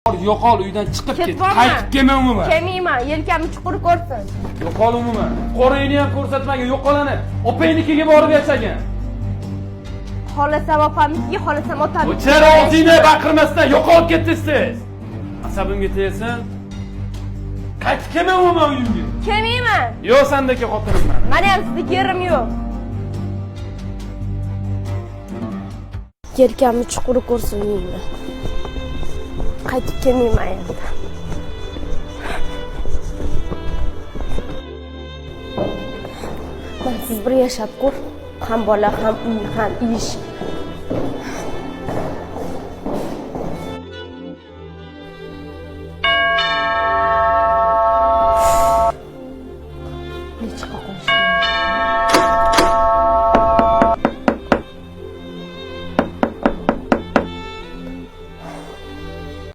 Yo'qol uydan chiqib ket. Ketvorma. Qaytib kelma umuman. Kelmayman, yelkamni chuqur ko'rsin. Yo'qol umuman. Qo'ringni ham ko'rsatmagan, yo'qolani. Opangnikiga borib yashagan. Xohlasam opamnikiga, xohlasam otamnikiga. O'char og'zingni baqirmasdan yo'qolib ketdingiz siz. Asabimga tegasan. Qaytib kelma umuman uyimga. Kelmayman. Yo'q, sendagi xotinimman. Meni ham sizdek yerim yo'q. Yelkamni chuqur ko'rsin uyimni. Qaytib kelmayman endi. Men siz bir yashab ko'r. Ham bola, ham uy, ham ish.